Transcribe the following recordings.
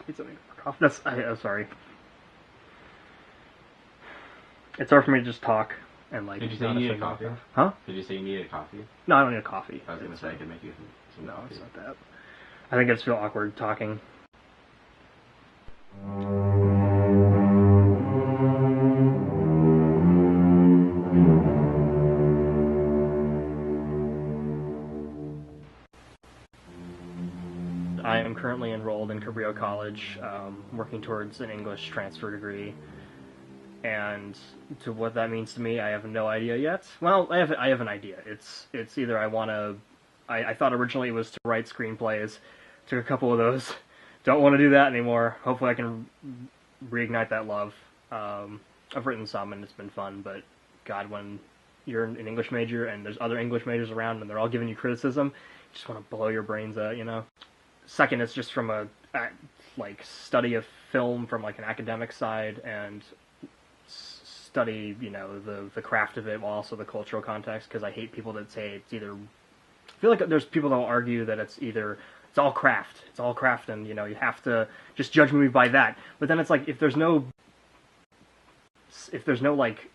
Need something for coffee. I'm sorry. It's hard for me to just talk and like. Did you say you needed coffee? Huh? Did you say you needed coffee? No, I don't need a coffee. I was gonna say I could make you some No, coffee. it's not that. I think it's feel awkward talking. I am currently enrolled in Cabrillo College, working towards an English transfer degree. And to what that means to me, I have no idea yet. Well, I have an idea. It's either I want to. I thought originally it was to write screenplays. Took a couple of those. Don't want to do that anymore. Hopefully, I can reignite that love. I've written some and it's been fun, but God, when you're an English major and there's other English majors around and they're all giving you criticism, you just want to blow your brains out, you know. Second, it's just from a like study of film from like an academic side and study, you know, the craft of it while also the cultural context, because I hate people that say it's either. I feel like there's people that will argue that it's all craft, and you know you have to just judge a movie by that. But then it's like if there's no like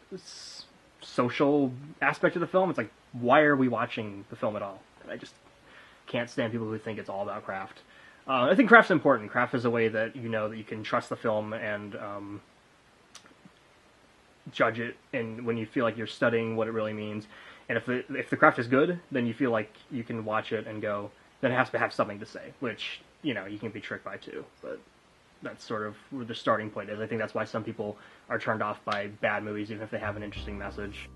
social aspect of the film, it's like why are we watching the film at all? I just can't stand people who think it's all about craft. I think craft's important. Craft is a way that you know that you can trust the film and judge it, and when you feel like you're studying what it really means. And if the craft is good, then you feel like you can watch it and go, then it has to have something to say, which, you know, you can be tricked by too. But that's sort of where the starting point is. I think that's why some people are turned off by bad movies, even if they have an interesting message.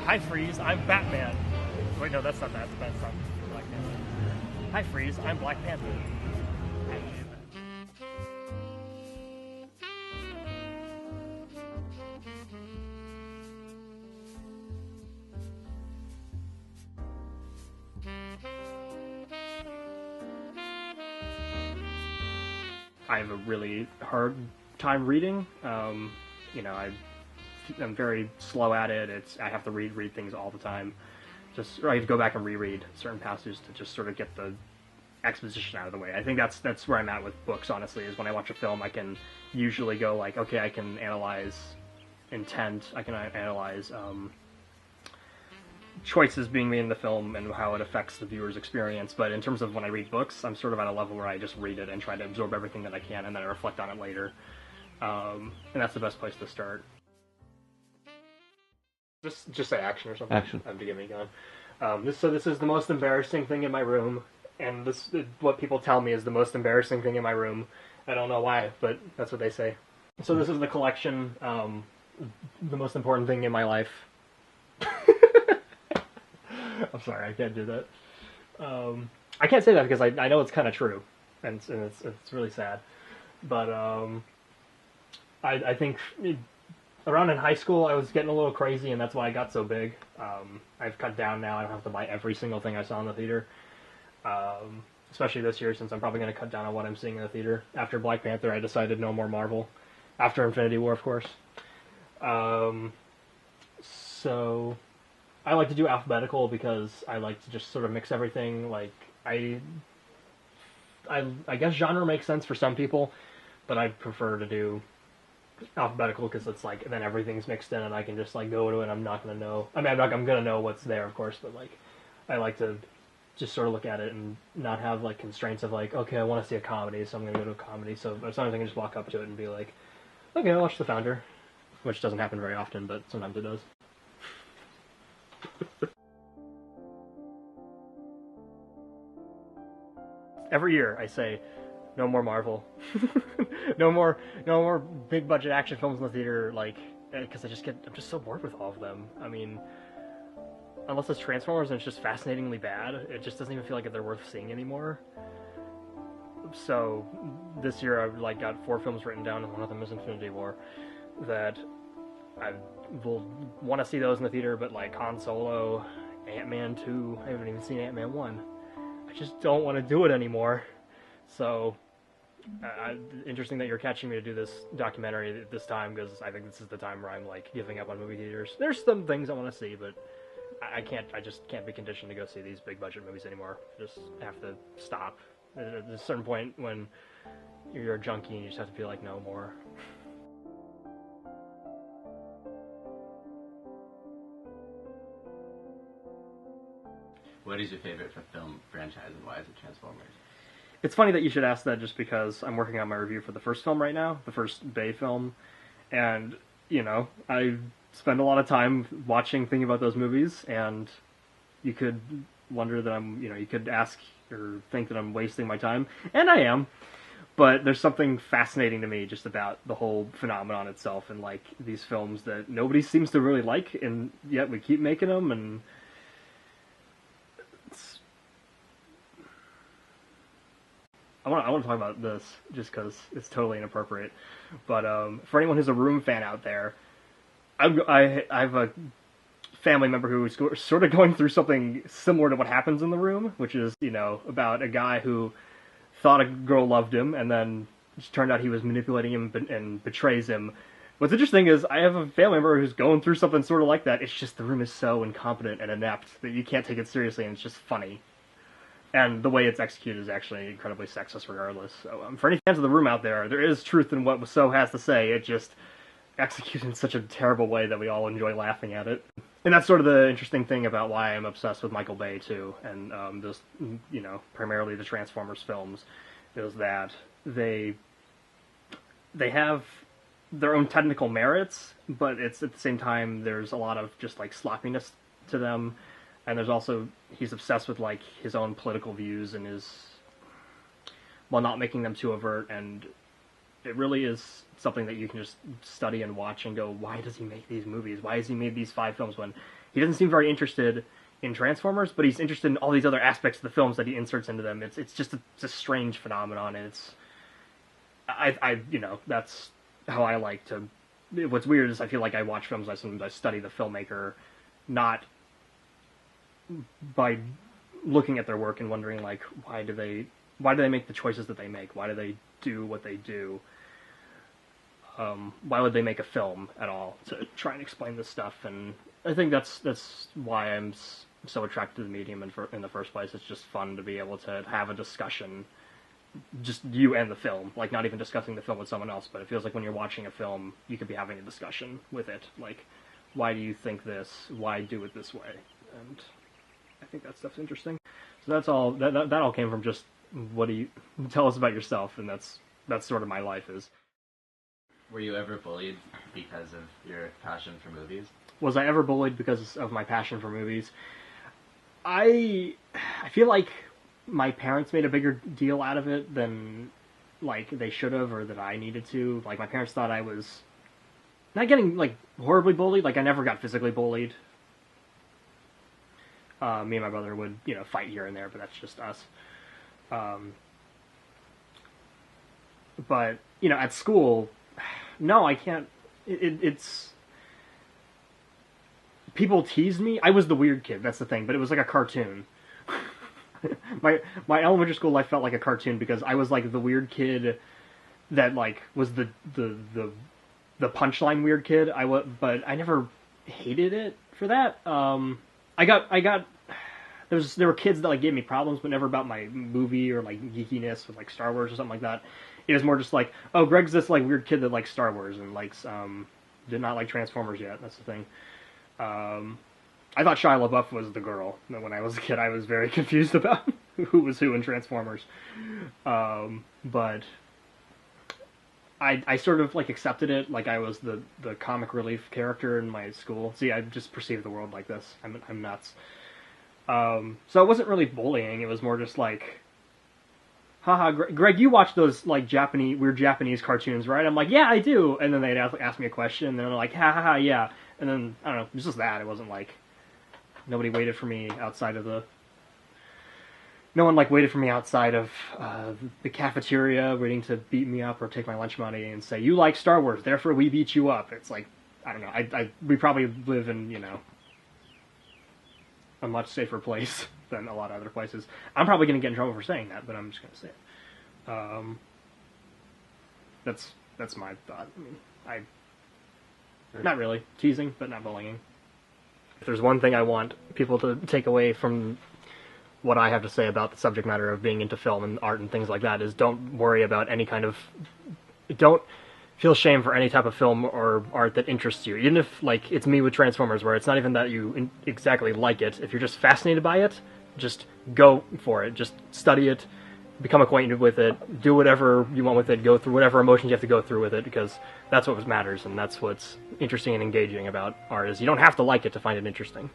Hi Freeze, I'm Batman. Wait, no, that's not that. That's not Black Panther. Hi Freeze, I'm Black Panther. I have a really hard time reading. You know, I'm very slow at it. I have to read things all the time. Or I have to go back and reread certain passages to just sort of get the exposition out of the way. I think that's where I'm at with books, honestly, is when I watch a film, I can usually go like, okay, I can analyze intent, I can analyze choices being made in the film and how it affects the viewer's experience. But in terms of when I read books, I'm sort of at a level where I just read it and try to absorb everything that I can, and then I reflect on it later. And that's the best place to start. Just say action or something. Action. To get me going. This is the most embarrassing thing in my room, and this what people tell me is the most embarrassing thing in my room. I don't know why, but that's what they say. So this is the collection, the most important thing in my life. I'm sorry, I can't do that. I can't say that because I know it's kind of true, and it's really sad. But I think around in high school I was getting a little crazy, and that's why I got so big. I've cut down now. I don't have to buy every single thing I saw in the theater. Especially this year, since I'm probably going to cut down on what I'm seeing in the theater. After Black Panther, I decided no more Marvel. After Infinity War, of course. So I like to do alphabetical because I like to just sort of mix everything. Like I guess genre makes sense for some people, but I prefer to do alphabetical because it's like then everything's mixed in and I can just like go to it and I'm not gonna know. I mean, I'm gonna know what's there, of course, but like I like to just sort of look at it and not have like constraints of like, okay, I want to see a comedy, so I'm gonna go to a comedy. So sometimes I can just walk up to it and be like, okay, I'll watch The Founder, which doesn't happen very often, but sometimes it does. Every year I say, no more Marvel, no more big budget action films in the theater, like, because I'm just so bored with all of them. I mean, unless it's Transformers and it's just fascinatingly bad, it just doesn't even feel like they're worth seeing anymore. So this year I've like got 4 films written down, and one of them is Infinity War, that I will want to see those in the theater, but like Han Solo, Ant-Man 2, I haven't even seen Ant-Man 1. I just don't want to do it anymore. So, interesting that you're catching me to do this documentary at this time, because I think this is the time where I'm like giving up on movie theaters. There's some things I want to see, but I just can't be conditioned to go see these big budget movies anymore. I just have to stop. There's a certain point when you're a junkie and you just have to be like, no more. What is your favorite film franchise and why is it Transformers? It's funny that you should ask that, just because I'm working on my review for the first film right now, the first Bay film, and, you know, I spend a lot of time thinking about those movies, and you could wonder that you could ask or think that I'm wasting my time, and I am, but there's something fascinating to me just about the whole phenomenon itself, and, like, these films that nobody seems to really like, and yet we keep making them, and I want to talk about this just because it's totally inappropriate. But for anyone who's a Room fan out there, I have a family member who is sort of going through something similar to what happens in The Room, which is, about a guy who thought a girl loved him, and then it turned out he was manipulating him and betrays him. What's interesting is I have a family member who's going through something sort of like that. It's just The Room is so incompetent and inept that you can't take it seriously, and it's just funny. And the way it's executed is actually incredibly sexist regardless. So for any fans of The Room out there is truth in what So has to say. It just executes in such a terrible way that we all enjoy laughing at it. And that's sort of the interesting thing about why I'm obsessed with Michael Bay, too. And those, primarily the Transformers films, is that they have their own technical merits, but it's at the same time there's a lot of just like sloppiness to them. And there's also, he's obsessed with, like, his own political views and while not making them too overt, and it really is something that you can just study and watch and go, why does he make these movies? Why has he made these 5 films when he doesn't seem very interested in Transformers, but he's interested in all these other aspects of the films that he inserts into them? It's just a strange phenomenon, and that's how I like to... What's weird is I feel like I watch films, sometimes I study the filmmaker, not by looking at their work and wondering, like, why do they make the choices that they make? Why do they do what they do? Why would they make a film at all to try and explain this stuff? And I think that's why I'm so attracted to the medium in the first place. It's just fun to be able to have a discussion, just you and the film, like not even discussing the film with someone else, but it feels like when you're watching a film, you could be having a discussion with it. Like, why do you think this? Why do it this way? And I think that stuff's interesting. So that's all. That all came from just, what do you tell us about yourself, and that's sort of my life is. Were you ever bullied because of your passion for movies? Was I ever bullied because of my passion for movies? I feel like my parents made a bigger deal out of it than like they should have, or that I needed to. Like, my parents thought I was not getting like horribly bullied. Like, I never got physically bullied. Me and my brother would, fight here and there, but that's just us. But, at school, no, I can't. It's... People teased me. I was the weird kid, that's the thing, but it was like a cartoon. My elementary school life felt like a cartoon because I was like the weird kid that like was the punchline weird kid. But I never hated it for that. There were kids that like gave me problems, but never about my movie or like geekiness with like Star Wars or something like that. It was more just like, oh, Greg's this like weird kid that likes Star Wars and likes did not like Transformers yet. That's the thing. I thought Shia LaBeouf was the girl. When I was a kid, I was very confused about who was who in Transformers. But I sort of like accepted it, like I was the comic relief character in my school. See, I just perceived the world like this. I'm nuts. So it wasn't really bullying. It was more just like, haha, Greg, you watch those like weird Japanese cartoons, right? I'm like, yeah, I do. And then they'd ask me a question, and then they're like, ha ha ha, yeah. And then I don't know, it was just that. It wasn't like nobody waited for me outside of the. No one like waited for me outside of the cafeteria, waiting to beat me up or take my lunch money and say, "You like Star Wars, therefore we beat you up." It's like, I don't know. We probably live in, a much safer place than a lot of other places. I'm probably going to get in trouble for saying that, but I'm just going to say it. That's my thought. I mean, not really teasing, but not bullying. If there's one thing I want people to take away from what I have to say about the subject matter of being into film and art and things like that is don't worry about any kind of... Don't feel shame for any type of film or art that interests you. Even if, like, it's me with Transformers, where it's not even that you exactly like it. If you're just fascinated by it, just go for it. Just study it, become acquainted with it, do whatever you want with it, go through whatever emotions you have to go through with it, because that's what matters, and that's what's interesting and engaging about art, is you don't have to like it to find it interesting.